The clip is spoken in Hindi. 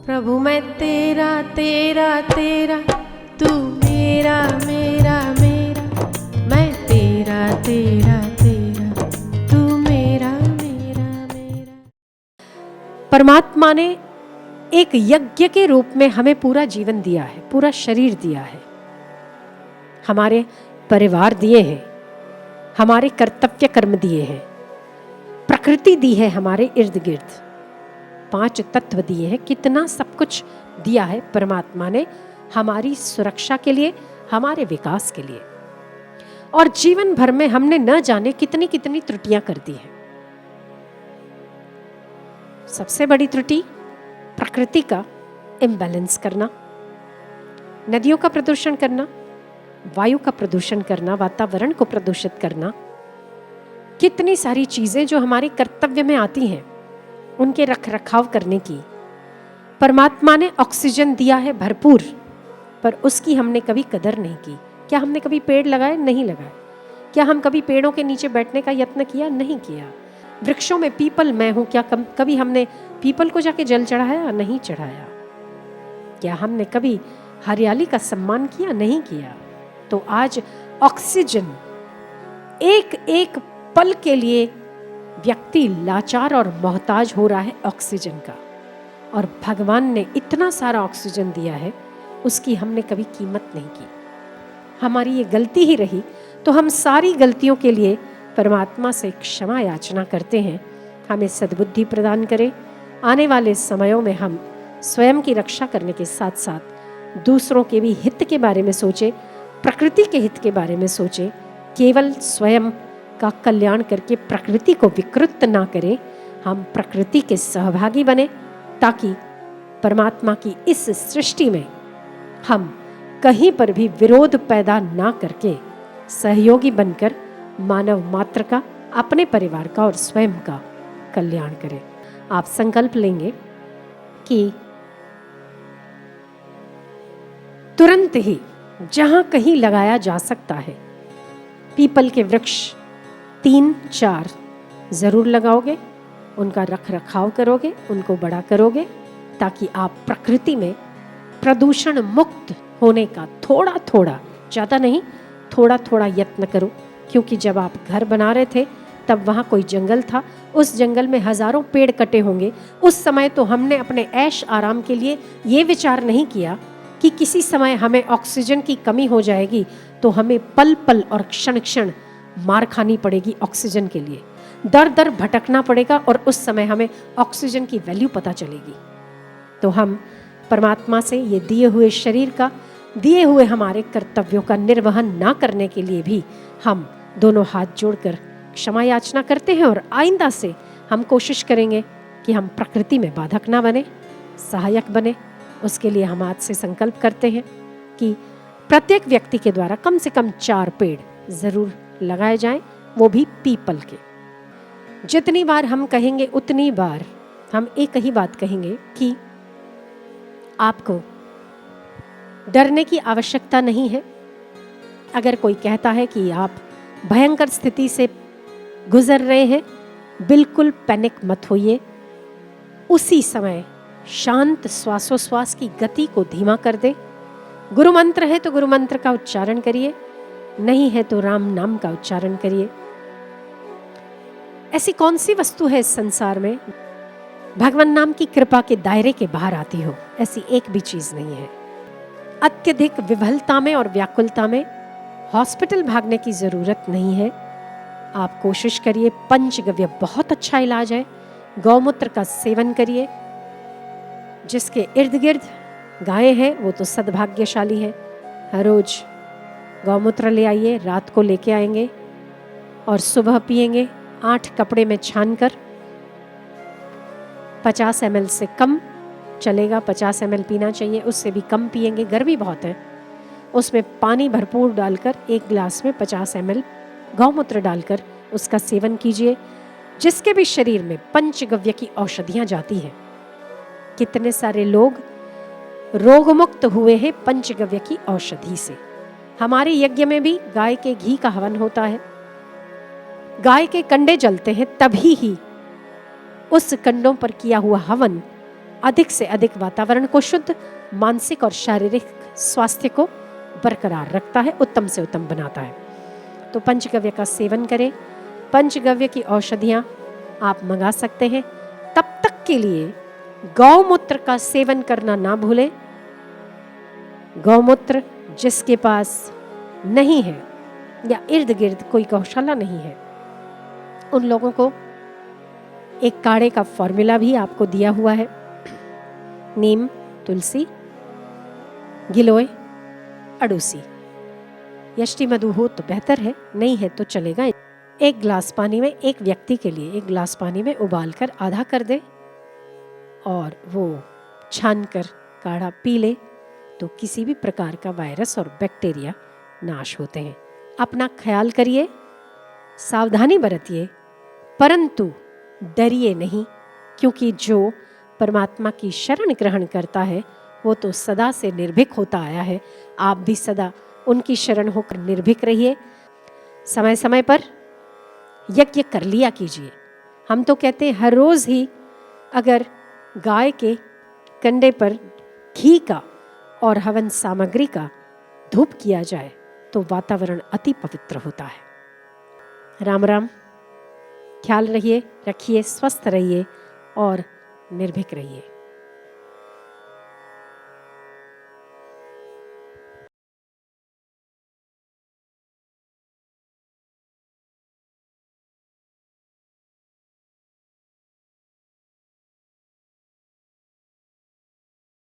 प्रभु मैं तेरा तेरा तेरा, तू मेरा मेरा मेरा, मैं तेरा तेरा तेरा, तू मेरा मेरा मेरा। परमात्मा ने एक यज्ञ के रूप में हमें पूरा जीवन दिया है, पूरा शरीर दिया है, हमारे परिवार दिए हैं, हमारे कर्तव्य कर्म दिए हैं, प्रकृति दी है हमारे इर्द गिर्द, 5 तत्व दिए हैं, कितना सब कुछ दिया है परमात्मा ने हमारी सुरक्षा के लिए, हमारे विकास के लिए। और जीवन भर में हमने न जाने कितनी कितनी त्रुटियां कर दी हैं। सबसे बड़ी त्रुटि प्रकृति का इम्बैलेंस करना, नदियों का प्रदूषण करना, वायु का प्रदूषण करना, वातावरण को प्रदूषित करना, कितनी सारी चीजें जो हमारे कर्तव्य में आती हैं उनके रख रखाव करने की। परमात्मा ने ऑक्सीजन दिया है भरपूर, पर उसकी हमने कभी कदर नहीं की। क्या हमने कभी पेड़ लगाए? नहीं लगाए। क्या हम कभी पेड़ों के नीचे बैठने का यत्न किया? नहीं किया। वृक्षों में पीपल मैं हूं, क्या कभी हमने पीपल को जाके जल चढ़ाया? नहीं चढ़ाया। क्या हमने कभी हरियाली का सम्मान किया? नहीं किया। तो आज ऑक्सीजन, एक एक पल के लिए व्यक्ति लाचार और मोहताज हो रहा है ऑक्सीजन का। और भगवान ने इतना सारा ऑक्सीजन दिया है, उसकी हमने कभी कीमत नहीं की। हमारी ये गलती ही रही, तो हम सारी गलतियों के लिए परमात्मा से क्षमा याचना करते हैं। हमें सद्बुद्धि प्रदान करें। आने वाले समयों में हम स्वयं की रक्षा करने के साथ साथ दूसरों के भी हित के बारे में सोचें, प्रकृति के हित के बारे में सोचें। केवल स्वयं का कल्याण करके प्रकृति को विकृत ना करें। हम प्रकृति के सहभागी बने, ताकि परमात्मा की इस सृष्टि में हम कहीं पर भी विरोध पैदा ना करके सहयोगी बनकर मानव मात्र का, अपने परिवार का और स्वयं का कल्याण करें। आप संकल्प लेंगे कि तुरंत ही जहां कहीं लगाया जा सकता है पीपल के वृक्ष 3-4 जरूर लगाओगे, उनका रख रखाव करोगे, उनको बड़ा करोगे, ताकि आप प्रकृति में प्रदूषण मुक्त होने का थोड़ा थोड़ा, ज़्यादा नहीं, थोड़ा थोड़ा यत्न करो। क्योंकि जब आप घर बना रहे थे तब वहाँ कोई जंगल था, उस जंगल में हजारों पेड़ कटे होंगे। उस समय तो हमने अपने ऐश आराम के लिए ये विचार नहीं किया कि किसी समय हमें ऑक्सीजन की कमी हो जाएगी तो हमें पल पल और क्षण क्षण मार खानी पड़ेगी ऑक्सीजन के लिए, दर दर भटकना पड़ेगा, और उस समय हमें ऑक्सीजन की वैल्यू पता चलेगी। तो हम परमात्मा से ये दिए हुए शरीर का, दिए हुए हमारे कर्तव्यों का निर्वहन ना करने के लिए भी हम दोनों हाथ जोड़कर क्षमा याचना करते हैं। और आइंदा से हम कोशिश करेंगे कि हम प्रकृति में बाधक ना बने, सहायक बने। उसके लिए हम आज से संकल्प करते हैं कि प्रत्येक व्यक्ति के द्वारा कम से कम 4 पेड़ जरूर लगाए जाएं, वो भी पीपल के। जितनी बार हम कहेंगे उतनी बार हम एक ही बात कहेंगे कि आपको डरने की आवश्यकता नहीं है। अगर कोई कहता है कि आप भयंकर स्थिति से गुजर रहे हैं, बिल्कुल पैनिक मत होइए। उसी समय शांत श्वासोश्वास की गति को धीमा कर दे। गुरु मंत्र है तो गुरु मंत्र का उच्चारण करिए, नहीं है तो राम नाम का उच्चारण करिए। ऐसी कौन सी वस्तु है इस संसार में भगवान नाम की कृपा के दायरे के बाहर आती हो? ऐसी एक भी चीज नहीं है। अत्यधिक विफलता में और व्याकुलता में हॉस्पिटल भागने की जरूरत नहीं है। आप कोशिश करिए, पंचगव्य बहुत अच्छा इलाज है। गौमूत्र का सेवन करिए। जिसके इर्द गिर्द गायें हैं वो तो सद्भाग्यशाली है। हर रोज गौमूत्र ले आइए, रात को लेके आएंगे और सुबह पिएंगे 8 कपड़े में छानकर। 50 ml से कम चलेगा, 50 ml पीना चाहिए, उससे भी कम पिएंगे, गर्मी बहुत है। उसमें पानी भरपूर डालकर 1 गिलास में 50 ml गौमूत्र डालकर उसका सेवन कीजिए। जिसके भी शरीर में पंचगव्य की औषधियां जाती हैं, कितने सारे लोग रोगमुक्त हुए हैं पंचगव्य की औषधि से। हमारे यज्ञ में भी गाय के घी का हवन होता है। गाय के कंडे जलते हैं, तभी ही उस कंडों पर किया हुआ हवन अधिक से अधिक वातावरण को शुद्ध, मानसिक और शारीरिक स्वास्थ्य को बरकरार रखता है, उत्तम से उत्तम बनाता है। तो पंचगव्य का सेवन करें। पंचगव्य की औषधियाँ आप मंगा सकते हैं। तब तक के लिए गौमूत्र का सेवन करना ना भूलें। गौमूत्र जिसके पास नहीं है या इर्द गिर्द कोई गौशाला नहीं है, उन लोगों को एक काढ़े का फॉर्मूला भी आपको दिया हुआ है। नीम, तुलसी, गिलोय, अड़ूसी। यष्टि मधु हो तो बेहतर है, नहीं है तो चलेगा। एक गिलास पानी में, एक व्यक्ति के लिए एक गिलास पानी में उबाल कर आधा कर दे और वो छान कर काढ़ा पी ले तो किसी भी प्रकार का वायरस और बैक्टीरिया नाश होते हैं। अपना ख्याल करिए, सावधानी बरतिए, परंतु डरिए नहीं, क्योंकि जो परमात्मा की शरण ग्रहण करता है वो तो सदा से निर्भीक होता आया है। आप भी सदा उनकी शरण होकर निर्भीक रहिए। समय समय पर यज्ञ कर लिया कीजिए। हम तो कहते हैं हर रोज़ ही अगर गाय के कंडे पर घी का और हवन सामग्री का धूप किया जाए तो वातावरण अति पवित्र होता है। राम राम। ख्याल रखिए, स्वस्थ रहिए और निर्भीक रहिए।